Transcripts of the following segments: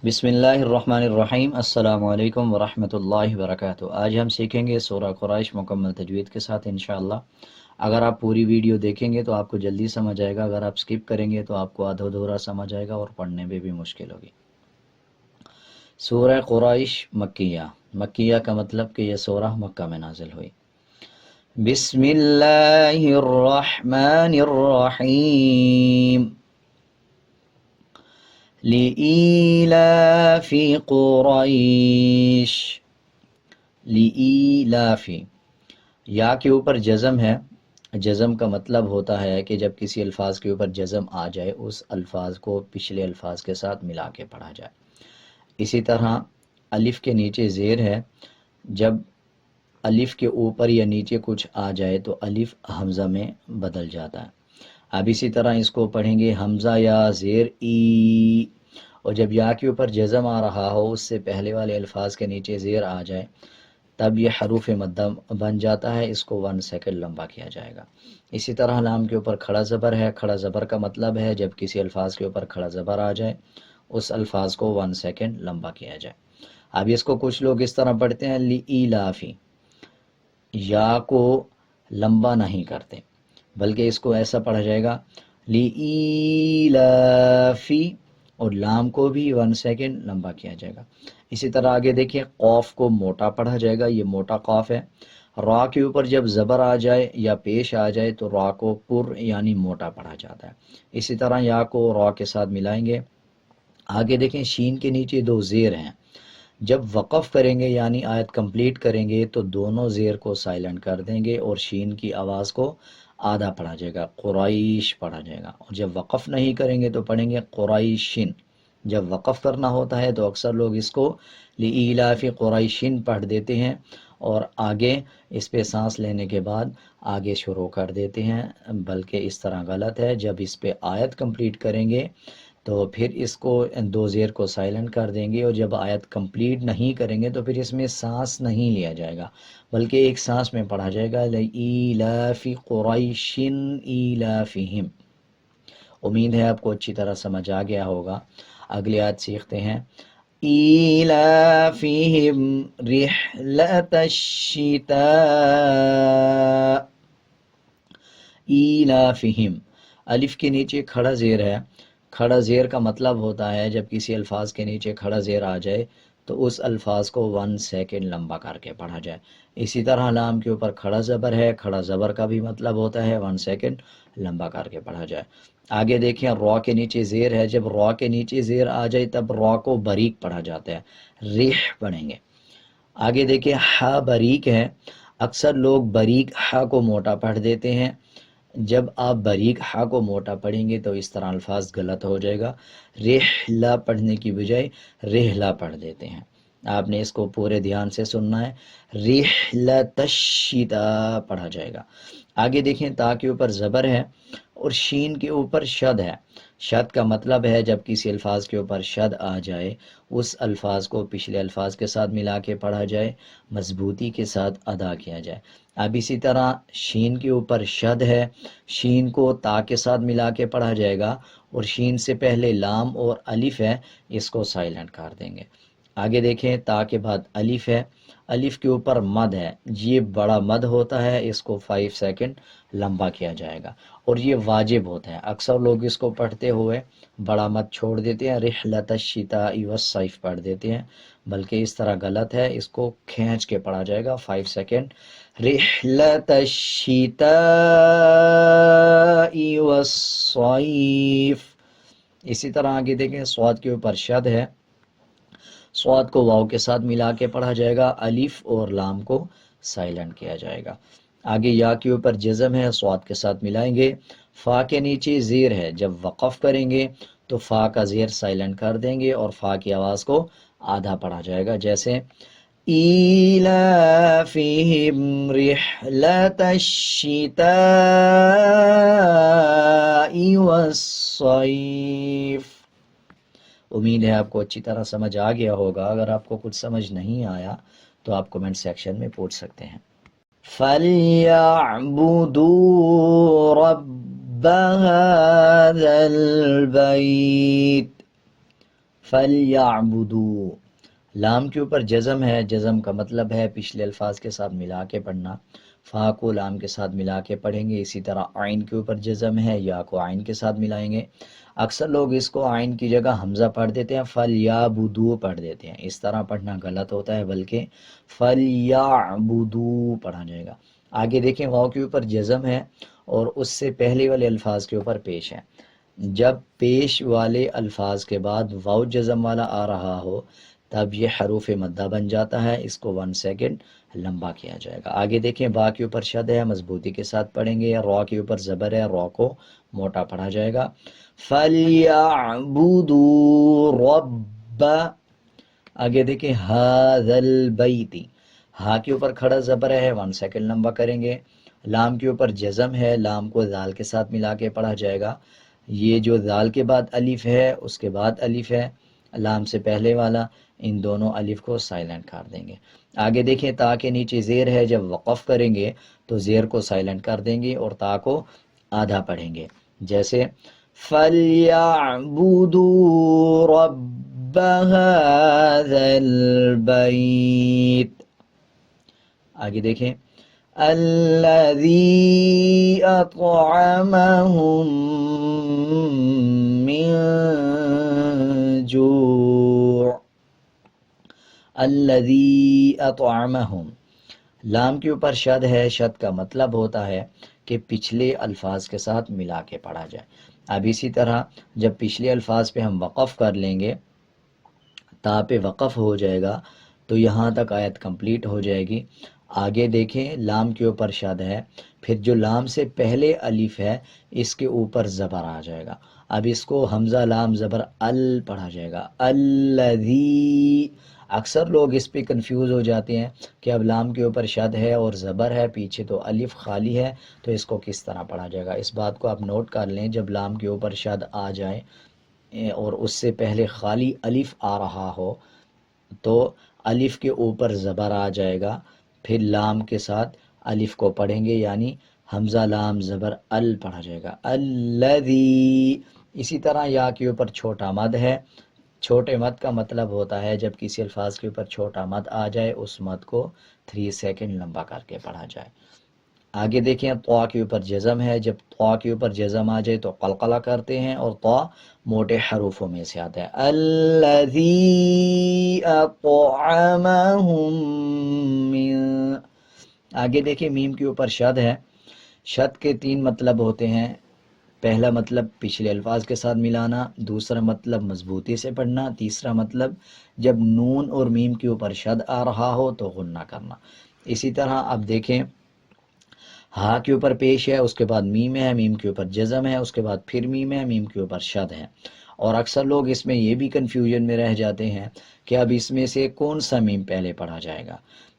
بسم اللہ الرحمن الرحیم۔ السلام علیکم ورحمۃ اللہ وبرکاتہ۔ آج ہم سیکھیں گے سورہ قریش مکمل تجوید کے ساتھ انشاءاللہ۔ اگر آپ پوری ویڈیو دیکھیں گے تو آپ کو جلدی سمجھ آئے گا، اگر آپ سکپ کریں گے تو آپ کو آدھا ادھورا سمجھ آئے گا اور پڑھنے میں بھی مشکل ہوگی۔ سورہ قریش مکیہ، مکیہ کا مطلب کہ یہ سورہ مکہ میں نازل ہوئی۔ بسم اللہ الرحمن الرحیم۔ لإيلاف قریش، لإیلاف، یا کے اوپر جزم ہے۔ جزم کا مطلب ہوتا ہے کہ جب کسی الفاظ کے اوپر جزم آ جائے اس الفاظ کو پچھلے الفاظ کے ساتھ ملا کے پڑھا جائے۔ اسی طرح الف کے نیچے زیر ہے، جب الف کے اوپر یا نیچے کچھ آ جائے تو الف حمزہ میں بدل جاتا ہے۔ اب اسی طرح اس کو پڑھیں گے حمزہ یا زیر ای، اور جب یا کے اوپر جزم آ رہا ہو اس سے پہلے والے الفاظ کے نیچے زیر آ جائے تب یہ حروف مدہ بن جاتا ہے، اس کو 1 سیکنڈ لمبا کیا جائے گا۔ اسی طرح لام کے اوپر کھڑا زبر ہے، کھڑا زبر کا مطلب ہے جب کسی الفاظ کے اوپر کھڑا زبر آ جائے اس الفاظ کو 1 سیکنڈ لمبا کیا جائے۔ اب اس کو کچھ لوگ اس طرح پڑھتے ہیں لإیلافی، یا کو لمبا نہیں کرتے بلکہ اس کو ایسا پڑھا جائے گا لإیلافی، اور لام کو بھی 1 سیکنڈ لمبا کیا جائے گا۔ اسی طرح آگے دیکھیں قوف کو موٹا پڑھا جائے گا، یہ موٹا قاف ہے۔ را کے اوپر جب زبر آ جائے یا پیش آ جائے تو را کو پر یعنی موٹا پڑھا جاتا ہے۔ اسی طرح یا کو را کے ساتھ ملائیں گے۔ آگے دیکھیں شین کے نیچے 2 زیر ہیں، جب وقف کریں گے یعنی آیت کمپلیٹ کریں گے تو دونوں زیر کو سائلنٹ کر دیں گے اور شین کی آواز کو آدھا پڑھا جائے گا، قریش پڑھا جائے گا، اور جب وقف نہیں کریں گے تو پڑھیں گے قریشن۔ جب وقف کرنا ہوتا ہے تو اکثر لوگ اس کو لإیلاف قریشن پڑھ دیتے ہیں اور آگے اس پہ سانس لینے کے بعد آگے شروع کر دیتے ہیں، بلکہ اس طرح غلط ہے۔ جب اس پہ آیت کمپلیٹ کریں گے تو پھر اس کو 2 زیر کو سائلنٹ کر دیں گے، اور جب آیت کمپلیٹ نہیں کریں گے تو پھر اس میں سانس نہیں لیا جائے گا بلکہ ایک سانس میں پڑھا جائے گا لإیلاف قریش ایلافہم۔ امید ہے آپ کو اچھی طرح سمجھ آ گیا ہوگا۔ اگلی آیت سیکھتے ہیں۔ ایلافہم رحلۃ الشتاء، ایلافہم، الف کے نیچے کھڑا زیر ہے۔ کھڑا زیر کا مطلب ہوتا ہے جب کسی الفاظ کے نیچے کھڑا زیر آ جائے تو اس الفاظ کو 1 سیکنڈ لمبا کر کے پڑھا جائے۔ اسی طرح لام کے اوپر کھڑا زبر ہے، کھڑا زبر کا بھی مطلب ہوتا ہے 1 سیکنڈ لمبا کر کے پڑھا جائے۔ آگے دیکھیں را کے نیچے زیر ہے، جب را کے نیچے زیر آ جائے تب را کو باریک پڑھا جاتا ہے، ریح پڑھیں گے۔ آگے دیکھیں ہا باریک ہے، اکثر لوگ باریک ہا کو موٹا پڑھ دیتے ہیں۔ جب آپ باریک ہا کو موٹا پڑھیں گے تو اس طرح الفاظ غلط ہو جائے گا، رحلہ پڑھنے کی بجائے رحلہ پڑھ دیتے ہیں۔ آپ نے اس کو پورے دھیان سے سننا ہے، رحلۃ الشتاء پڑھا جائے گا۔ آگے دیکھیں تا کے اوپر زبر ہے اور شین کے اوپر شد ہے۔ شد کا مطلب ہے جب کسی الفاظ کے اوپر شد آ جائے اس الفاظ کو پچھلے الفاظ کے ساتھ ملا کے پڑھا جائے، مضبوطی کے ساتھ ادا کیا جائے۔ اب اسی طرح شین کے اوپر شد ہے، شین کو تا کے ساتھ ملا کے پڑھا جائے گا، اور شین سے پہلے لام اور الف ہے، اس کو سائلنٹ کر دیں گے۔ آگے دیکھیں تا کے بعد الف ہے، الف کے اوپر مد ہے، یہ بڑا مد ہوتا ہے، اس کو 5 سیکنڈ لمبا کیا جائے گا اور یہ واجب ہوتا ہے۔ اکثر لوگ اس کو پڑھتے ہوئے بڑا مد چھوڑ دیتے ہیں، رحلۃ الشتاء والصیف پڑھ دیتے ہیں، بلکہ اس طرح غلط ہے، اس کو کھینچ کے پڑھا جائے گا 5 سیکنڈ، رحلۃ الشتاء والصیف۔ اسی طرح آگے دیکھیں صاد کے اوپر شد ہے، صاد کو واو کے ساتھ ملا کے پڑھا جائے گا، الف اور لام کو سائلنٹ کیا جائے گا۔ آگے یا کے اوپر جزم ہے، صاد کے ساتھ ملائیں گے۔ فا کے نیچے زیر ہے، جب وقف کریں گے تو فا کا زیر سائلنٹ کر دیں گے اور فا کی آواز کو آدھا پڑھا جائے گا، جیسے ایلافہم رحلۃ الشتاء والصیف۔ امید ہے آپ کو اچھی طرح سمجھ آ گیا ہوگا۔ اگر آپ کو کچھ سمجھ نہیں آیا تو آپ کمنٹ سیکشن میں پوچھ سکتے ہیں۔ فَلْيَعْبُدُوا رَبَّ هَذَا الْبَيْتِ، فَلْيَعْبُدُوا، لام کے اوپر جزم ہے، جزم کا مطلب ہے پچھلے الفاظ کے ساتھ ملا کے پڑھنا، فا کو لام کے ساتھ ملا کے پڑھیں گے. اسی طرح عین کے اوپر جزم ہے، یا کو عین کے ساتھ ملائیں گے. اکثر لوگ اس کو عین کی جگہ حمزہ پڑھ دیتے ہیں، فَلْيَعْبُدُوا پڑھ دیتے ہیں. اس طرح پڑھنا غلط ہوتا ہے، بلکہ فَلْيَعْبُدُوا پڑھا جائے گا. آگے دیکھیں واو کے اوپر جزم ہے اور اس سے پہلے والے الفاظ کے اوپر پیش ہے. جب پیش والے الفاظ کے بعد واو جزم والا آ رہا ہو تب یہ حروف مدہ بن جاتا ہے. اس کو 1 سیکنڈ لمبا کیا جائے گا. آگے دیکھیں با کے اوپر شد ہے، مضبوطی کے ساتھ پڑھیں گے. را کے اوپر زبر ہے، را کو موٹا پڑھا جائے گا. فَلْيَعْبُدُوا رَبَّ. آگے دیکھیں هَذَا الْبَيْتِ، ہا کے اوپر کھڑا زبر ہے، 1 سیکنڈ لمبا کریں گے. لام کے اوپر جزم ہے، لام کو ذال کے ساتھ ملا کے پڑھا جائے گا. یہ جو ذال کے بعد الف ہے اس کے بعد الف ہے، لام سے پہلے والا، ان دونوں الف کو سائلنٹ کر دیں گے. آگے دیکھیں تا کے نیچے زیر ہے، جب وقف کریں گے تو زیر کو سائلنٹ کر دیں گے اور تا کو آدھا پڑھیں گے. جیسے فَلْيَعْبُدُوا رَبَّ هَذَا الْبَيْتِ. آگے دیکھیں الَّذِي أَطْعَمَهُم مِّن جُوعٍ. الَّذِي أَطْعَمَهُم، لام کے اوپر شد ہے، شد کا مطلب ہوتا ہے کہ پچھلے الفاظ کے ساتھ ملا کے پڑھا جائے. اب اسی طرح جب پچھلے الفاظ پہ ہم وقف کر لیں گے، تا پہ وقف ہو جائے گا تو یہاں تک آیت کمپلیٹ ہو جائے گی. آگے دیکھیں لام کے اوپر شد ہے، پھر جو لام سے پہلے الف ہے اس کے اوپر زبر آ جائے گا. اب اس کو حمزہ لام زبر ال پڑھا جائے گا. الذی، اکثر لوگ اس پہ کنفیوز ہو جاتے ہیں کہ اب لام کے اوپر شد ہے اور زبر ہے، پیچھے تو الف خالی ہے، تو اس کو کس طرح پڑھا جائے گا. اس بات کو آپ نوٹ کر لیں، جب لام کے اوپر شد آ جائے اور اس سے پہلے خالی الف آ رہا ہو تو الف کے اوپر زبر آ جائے گا، پھر لام کے ساتھ الف کو پڑھیں گے، یعنی حمزہ لام زبر ال پڑھا جائے گا. الذی. اسی طرح یا کے اوپر چھوٹا مد ہے. چھوٹے مد کا مطلب ہوتا ہے جب کسی الفاظ کے اوپر چھوٹا مد آ جائے اس مد کو 3 سیکنڈ لمبا کر کے پڑھا جائے. آگے دیکھیں طا کے اوپر جزم ہے، جب طا کے اوپر جزم آ جائے تو قلقلہ کرتے ہیں اور طا موٹے حروفوں میں سے آتا ہے. الذی اطعمہم من. آگے دیکھیں میم کے اوپر شد ہے. شد کے 3 مطلب ہوتے ہیں. پہلا مطلب پچھلے الفاظ کے ساتھ ملانا، دوسرا مطلب مضبوطی سے پڑھنا، تیسرا مطلب جب نون اور میم کے اوپر شد آ رہا ہو تو غنہ کرنا. اسی طرح اب دیکھیں ہا کے اوپر پیش ہے، اس کے بعد میم ہے، میم کے اوپر جزم ہے، اس کے بعد پھر میم ہے، میم کے اوپر شد ہے. اور اکثر لوگ اس میں یہ بھی کنفیوژن میں رہ جاتے ہیں کہ اب اس میں سے کون سا میم پہلے پڑھا جائے گا.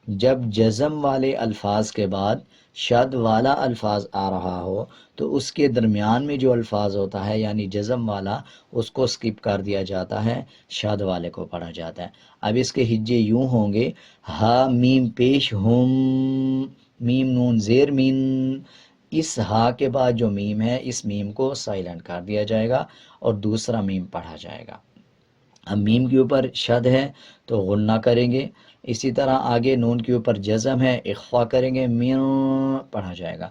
جب جزم والے الفاظ کے بعد شد والا الفاظ آ رہا ہو تو اس کے درمیان میں جو الفاظ ہوتا ہے یعنی جزم والا، اس کو سکپ کر دیا جاتا ہے، شد والے کو پڑھا جاتا ہے. اب اس کے ہجے یوں ہوں گے ہا میم پیش ہم، میم نون زیر مین. اس ہا کے بعد جو میم ہے اس میم کو سائلنٹ کر دیا جائے گا اور دوسرا میم پڑھا جائے گا. اب میم کے اوپر شد ہے تو غنہ کریں گے. اسی طرح آگے نون کے اوپر جزم ہے، اخفا کریں گے، میاں پڑھا جائے گا.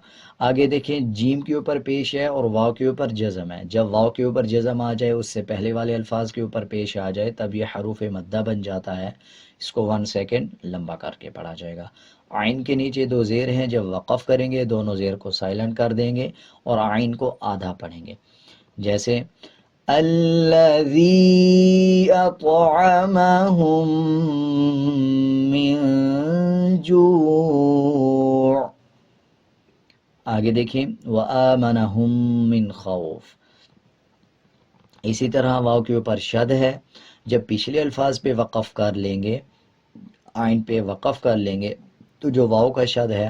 آگے دیکھیں جیم کے اوپر پیش ہے اور واو کے اوپر جزم ہے. جب واو کے اوپر جزم آ جائے، اس سے پہلے والے الفاظ کے اوپر پیش آ جائے، تب یہ حروف مدہ بن جاتا ہے. اس کو 1 سیکنڈ لمبا کر کے پڑھا جائے گا. عین کے نیچے 2 زیر ہیں، جب وقف کریں گے دونوں زیر کو سائلنٹ کر دیں گے اور عین کو آدھا پڑھیں گے. جیسے الذی اطعمہم من جوع. آگے دیکھیں وآمنہم من خوف. اسی طرح واو کے اوپر شد ہے، جب پچھلے الفاظ پہ وقف کر لیں گے، عین پہ وقف کر لیں گے تو جو واو کا شد ہے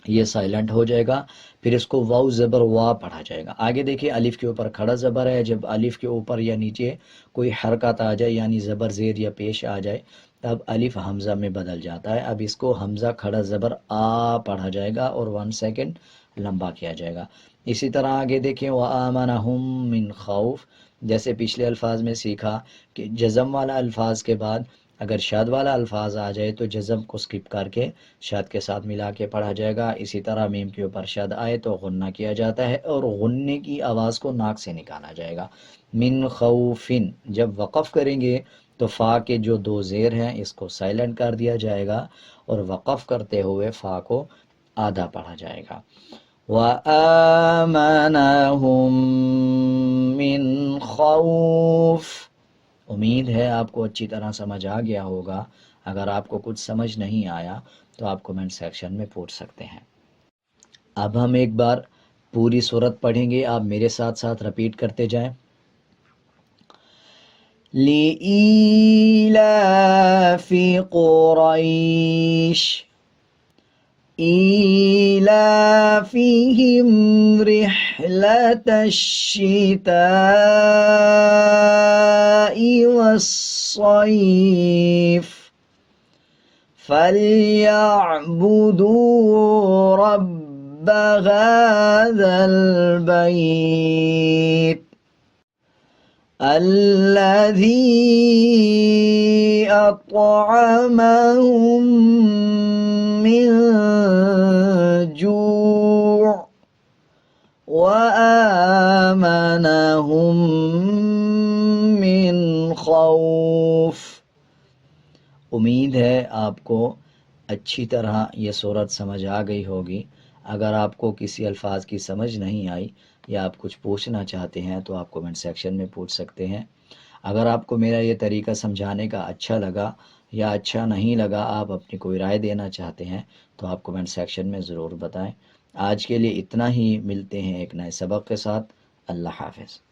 یہ سائلنٹ ہو جائے گا، پھر اس کو واو زبر وا پڑھا جائے گا. آگے دیکھیں الف کے اوپر کھڑا زبر ہے، جب الف کے اوپر یا نیچے کوئی حرکت آ جائے یعنی زبر زیر یا پیش آ جائے تب الف حمزہ میں بدل جاتا ہے. اب اس کو حمزہ کھڑا زبر آ پڑھا جائے گا اور 1 سیکنڈ لمبا کیا جائے گا۔ اسی طرح آگے دیکھیں وَآمَنَهُم مِّن خوف، جیسے پچھلے الفاظ میں سیکھا کہ جزم والا الفاظ کے بعد اگر شاد والا الفاظ آ جائے تو جزم کو سکپ کر کے شاد کے ساتھ ملا کے پڑھا جائے گا۔ اسی طرح میم کے اوپر شاد آئے تو غنہ کیا جاتا ہے اور غننے کی آواز کو ناک سے نکالا جائے گا۔ من خوفن، جب وقف کریں گے تو فا کے جو دو زیر ہیں اس کو سائلنٹ کر دیا جائے گا اور وقف کرتے ہوئے فا کو آدھا پڑھا جائے گا۔ وَآمَنَهُم مِّن خوف۔ امید ہے آپ کو اچھی طرح سمجھ آ گیا ہوگا۔ اگر آپ کو کچھ سمجھ نہیں آیا تو آپ کومنٹ سیکشن میں پوچھ سکتے ہیں۔ اب ہم ایک بار پوری سورت پڑھیں گے، آپ میرے ساتھ ساتھ رپیٹ کرتے جائیں۔ لِإِيلَافِ قُرَيْشٍ إِيلَافِهِمْ رِحْلَةَ الشِّتَاءِ وَالصَّيْفِ فَلْيَعْبُدُوا رَبَّ هَذَا الْبَيْتِ الَّذِي أَطْعَمَهُم مِّن جُوعٍ وَآمَنَهُم مِّن خوف۔ امید ہے آپ کو اچھی طرح یہ سورت سمجھ آ گئی ہوگی۔ اگر آپ کو کسی الفاظ کی سمجھ نہیں آئی یا آپ کچھ پوچھنا چاہتے ہیں تو آپ کومنٹ سیکشن میں پوچھ سکتے ہیں۔ اگر آپ کو میرا یہ طریقہ سمجھانے کا اچھا لگا یا اچھا نہیں لگا، آپ اپنی کوئی رائے دینا چاہتے ہیں تو آپ کومنٹ سیکشن میں ضرور بتائیں۔ آج کے لیے اتنا ہی، ملتے ہیں ایک نئے سبق کے ساتھ۔ اللہ حافظ۔